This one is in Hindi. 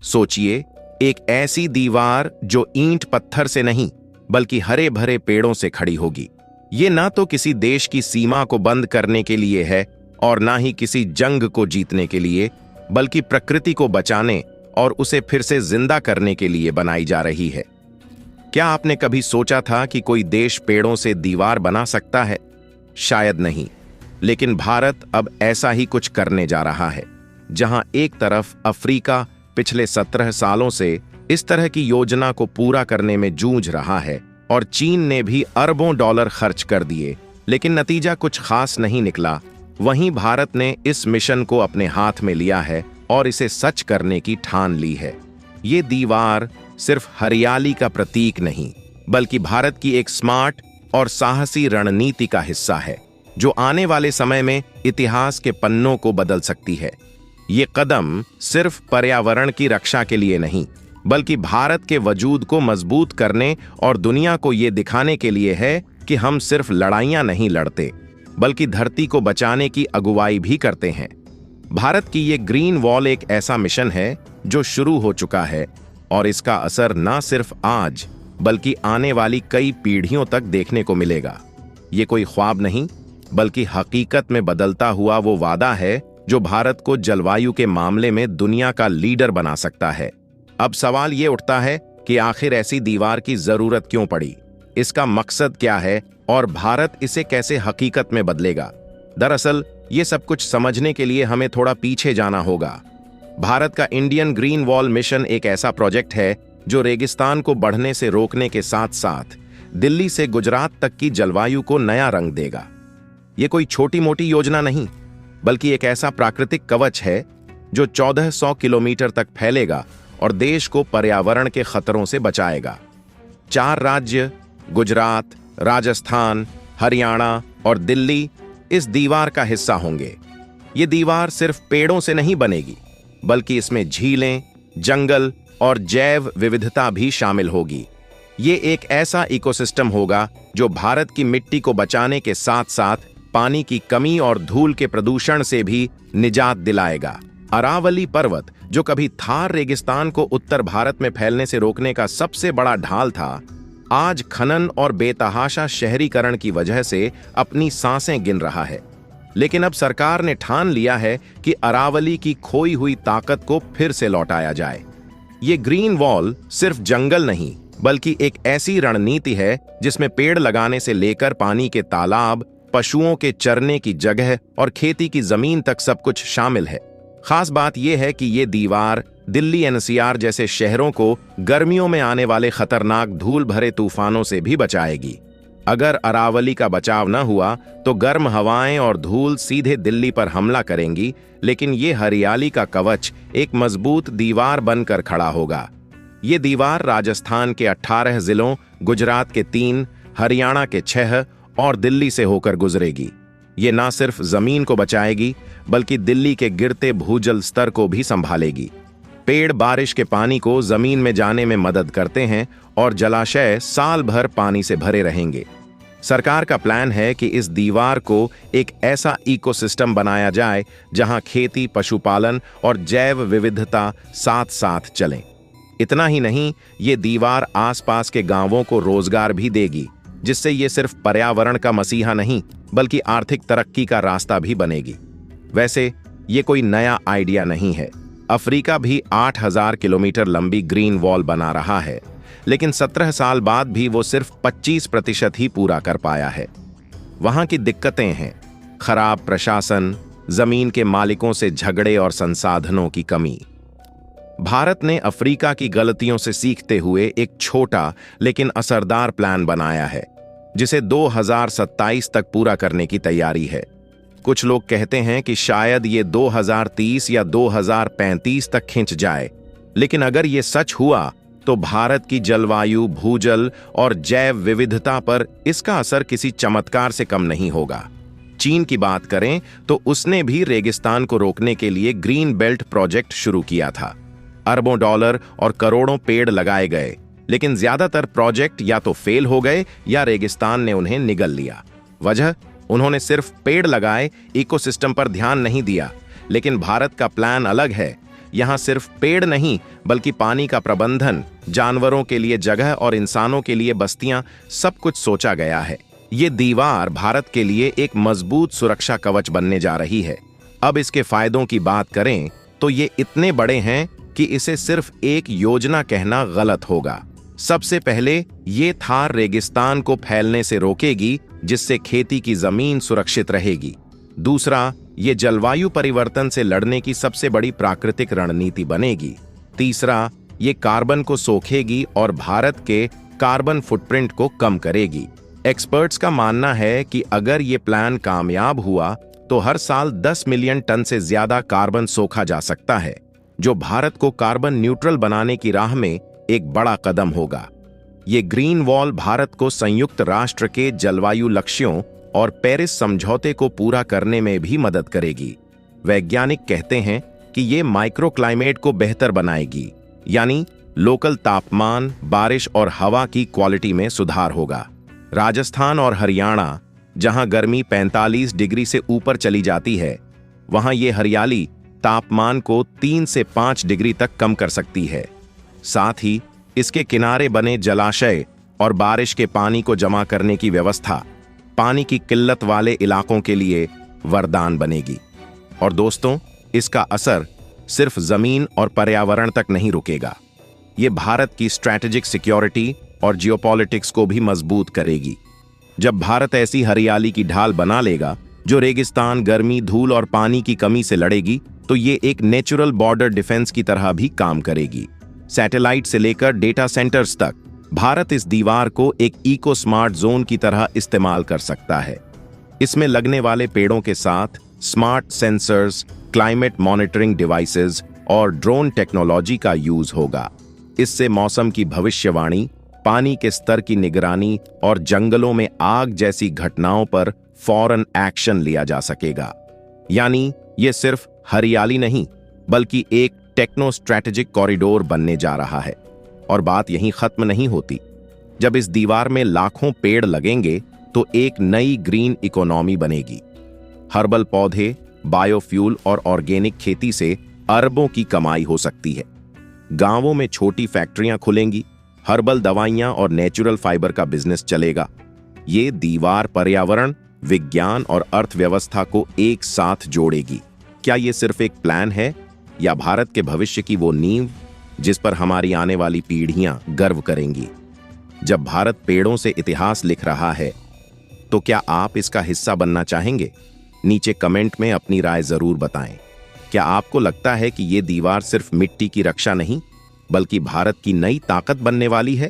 सोचिए, एक ऐसी दीवार जो ईंट पत्थर से नहीं बल्कि हरे भरे पेड़ों से खड़ी होगी। ये ना तो किसी देश की सीमा को बंद करने के लिए है और ना ही किसी जंग को जीतने के लिए, बल्कि प्रकृति को बचाने और उसे फिर से जिंदा करने के लिए बनाई जा रही है। क्या आपने कभी सोचा था कि कोई देश पेड़ों से दीवार बना सकता है? शायद नहीं, लेकिन भारत अब ऐसा ही कुछ करने जा रहा है। जहां एक तरफ अफ्रीका पिछले 17 सालों से इस तरह की योजना को पूरा करने में जूझ रहा है और चीन ने भी अरबों डॉलर खर्च कर दिए, लेकिन नतीजा कुछ खास नहीं निकला, वहीं भारत ने इस मिशन को अपने हाथ में लिया है और इसे सच करने की ठान ली है। ये दीवार सिर्फ हरियाली का प्रतीक नहीं, बल्कि भारत की एक स्मार्ट और साहसी रणनीति का हिस्सा है, जो आने वाले समय में इतिहास के पन्नों को बदल सकती है। ये कदम सिर्फ पर्यावरण की रक्षा के लिए नहीं, बल्कि भारत के वजूद को मजबूत करने और दुनिया को ये दिखाने के लिए है कि हम सिर्फ लड़ाइयां नहीं लड़ते, बल्कि धरती को बचाने की अगुवाई भी करते हैं। भारत की ये ग्रीन वॉल एक ऐसा मिशन है जो शुरू हो चुका है और इसका असर ना सिर्फ आज बल्कि आने वाली कई पीढ़ियों तक देखने को मिलेगा। ये कोई ख्वाब नहीं, बल्कि हकीकत में बदलता हुआ वो वादा है जो भारत को जलवायु के मामले में दुनिया का लीडर बना सकता है। अब सवाल ये उठता है कि आखिर ऐसी दीवार की जरूरत क्यों पड़ी, इसका मकसद क्या है और भारत इसे कैसे हकीकत में बदलेगा। दरअसल ये सब कुछ समझने के लिए हमें थोड़ा पीछे जाना होगा। भारत का इंडियन ग्रीन वॉल मिशन एक ऐसा प्रोजेक्ट है जो रेगिस्तान को बढ़ने से रोकने के साथ साथ दिल्ली से गुजरात तक की जलवायु को नया रंग देगा। ये कोई छोटी मोटी योजना नहीं, बल्कि एक ऐसा प्राकृतिक कवच है जो 1400 किलोमीटर तक फैलेगा और देश को पर्यावरण के खतरों से बचाएगा। 4 राज्य गुजरात, राजस्थान, हरियाणा और दिल्ली इस दीवार का हिस्सा होंगे। ये दीवार सिर्फ पेड़ों से नहीं बनेगी, बल्कि इसमें झीलें, जंगल और जैव विविधता भी शामिल होगी। ये एक ऐसा इकोसिस्टम होगा जो भारत की मिट्टी को बचाने के साथ साथ पानी की कमी और धूल के प्रदूषण से भी निजात दिलाएगा। अरावली पर्वत, जो कभी थार रेगिस्तान को उत्तर भारत में फैलने से रोकने का सबसे बड़ा ढाल था, आज खनन और बेतहाशा शहरीकरण की वजह से अपनी सांसें गिन रहा है। लेकिन अब सरकार ने ठान लिया है कि अरावली की खोई हुई ताकत को फिर से लौटाया जाए। ये ग्रीन वॉल सिर्फ जंगल नहीं, बल्कि एक ऐसी रणनीति है जिसमें पेड़ लगाने से लेकर पानी के तालाब, पशुओं के चरने की जगह और खेती की जमीन तक सब कुछ शामिल है। खास बात यह है कि ये दीवार दिल्ली एनसीआर जैसे शहरों को गर्मियों में आने वाले खतरनाक धूल भरे तूफानों से भी बचाएगी। अगर अरावली का बचाव न हुआ तो गर्म हवाएं और धूल सीधे दिल्ली पर हमला करेंगी, लेकिन ये हरियाली का कवच एक मजबूत दीवार बनकर खड़ा होगा। ये दीवार राजस्थान के 18 जिलों, गुजरात के 3, हरियाणा के 6 और दिल्ली से होकर गुजरेगी। ये ना सिर्फ जमीन को बचाएगी, बल्कि दिल्ली के गिरते भूजल स्तर को भी संभालेगी। पेड़ बारिश के पानी को जमीन में जाने में मदद करते हैं और जलाशय साल भर पानी से भरे रहेंगे। सरकार का प्लान है कि इस दीवार को एक ऐसा इकोसिस्टम बनाया जाए जहां खेती, पशुपालन और जैव विविधता साथ साथ चलें। इतना ही नहीं, ये दीवार आसपास के गांवों को रोजगार भी देगी, जिससे ये सिर्फ पर्यावरण का मसीहा नहीं, बल्कि आर्थिक तरक्की का रास्ता भी बनेगी। वैसे ये कोई नया आइडिया नहीं है। अफ्रीका भी 8000 किलोमीटर लंबी ग्रीन वॉल बना रहा है, लेकिन 17 साल बाद भी वो सिर्फ 25% ही पूरा कर पाया है। वहां की दिक्कतें हैं खराब प्रशासन, जमीन के मालिकों से झगड़े और संसाधनों की कमी। भारत ने अफ्रीका की गलतियों से सीखते हुए एक छोटा लेकिन असरदार प्लान बनाया है, जिसे 2027 तक पूरा करने की तैयारी है। कुछ लोग कहते हैं कि शायद ये 2030 या 2035 तक खिंच जाए, लेकिन अगर ये सच हुआ तो भारत की जलवायु, भूजल और जैव विविधता पर इसका असर किसी चमत्कार से कम नहीं होगा। चीन की बात करें तो उसने भी रेगिस्तान को रोकने के लिए ग्रीन बेल्ट प्रोजेक्ट शुरू किया था। अरबों डॉलर और करोड़ों पेड़ लगाए गए, लेकिन ज्यादातर प्रोजेक्ट या तो फेल हो गए या रेगिस्तान ने उन्हें निगल लिया। वजह, उन्होंने सिर्फ पेड़ लगाए, इकोसिस्टम पर ध्यान नहीं दिया। लेकिन भारत का प्लान अलग है। यहाँ सिर्फ पेड़ नहीं बल्कि पानी का प्रबंधन, जानवरों के लिए जगह और इंसानों के लिए बस्तियां, सब कुछ सोचा गया है। ये दीवार भारत के लिए एक मजबूत सुरक्षा कवच बनने जा रही है। अब इसके फायदों की बात करें तो ये इतने बड़े हैं कि इसे सिर्फ एक योजना कहना गलत होगा। सबसे पहले ये थार रेगिस्तान को फैलने से रोकेगी, जिससे खेती की जमीन सुरक्षित रहेगी। दूसरा, ये जलवायु परिवर्तन से लड़ने की सबसे बड़ी प्राकृतिक रणनीति बनेगी। तीसरा, ये कार्बन को सोखेगी और भारत के कार्बन फुटप्रिंट को कम करेगी। एक्सपर्ट्स का मानना है कि अगर ये प्लान कामयाब हुआ तो हर साल 10 मिलियन टन से ज्यादा कार्बन सोखा जा सकता है, जो भारत को कार्बन न्यूट्रल बनाने की राह में एक बड़ा कदम होगा। ये ग्रीन वॉल भारत को संयुक्त राष्ट्र के जलवायु लक्ष्यों और पेरिस समझौते को पूरा करने में भी मदद करेगी। वैज्ञानिक कहते हैं कि ये माइक्रो क्लाइमेट को बेहतर बनाएगी, यानी लोकल तापमान, बारिश और हवा की क्वालिटी में सुधार होगा। राजस्थान और हरियाणा, जहां गर्मी 45 डिग्री से ऊपर चली जाती है, वहां ये हरियाली तापमान को 3 से 5 डिग्री तक कम कर सकती है। साथ ही इसके किनारे बने जलाशय और बारिश के पानी को जमा करने की व्यवस्था पानी की किल्लत वाले इलाकों के लिए वरदान बनेगी। और दोस्तों, इसका असर सिर्फ जमीन और पर्यावरण तक नहीं रुकेगा, ये भारत की स्ट्रैटेजिक सिक्योरिटी और जियोपॉलिटिक्स को भी मजबूत करेगी। जब भारत ऐसी हरियाली की ढाल बना लेगा जो रेगिस्तान, गर्मी, धूल और पानी की कमी से लड़ेगी, तो ये एक नेचुरल बॉर्डर डिफेंस की तरह भी काम करेगी। सैटेलाइट से लेकर डेटा सेंटर्स तक भारत इस दीवार को एक इको स्मार्ट जोन की तरह इस्तेमाल कर सकता है। इसमें लगने वाले पेड़ों के साथ smart sensors, climate monitoring devices और ड्रोन टेक्नोलॉजी का यूज होगा। इससे मौसम की भविष्यवाणी, पानी के स्तर की निगरानी और जंगलों में आग जैसी घटनाओं पर फौरन एक्शन लिया जा सकेगा। यानी ये सिर्फ हरियाली नहीं बल्कि एक टेक्नो स्ट्रैटेजिक कॉरिडोर बनने जा रहा है। और बात यहीं खत्म नहीं होती। जब इस दीवार में लाखों पेड़ लगेंगे तो एक नई ग्रीन इकोनॉमी बनेगी। हर्बल पौधे, बायोफ्यूल और ऑर्गेनिक खेती से अरबों की कमाई हो सकती है। गांवों में छोटी फैक्ट्रियां खुलेंगी, हर्बल दवाइयां और नेचुरल फाइबर का बिजनेस चलेगा। ये दीवार पर्यावरण, विज्ञान और अर्थव्यवस्था को एक साथ जोड़ेगी। क्या ये सिर्फ एक प्लान है या भारत के भविष्य की वो नींव जिस पर हमारी आने वाली पीढ़ियां गर्व करेंगी? जब भारत पेड़ों से इतिहास लिख रहा है, तो क्या आप इसका हिस्सा बनना चाहेंगे? नीचे कमेंट में अपनी राय जरूर बताएं। क्या आपको लगता है कि ये दीवार सिर्फ मिट्टी की रक्षा नहीं बल्कि भारत की नई ताकत बनने वाली है?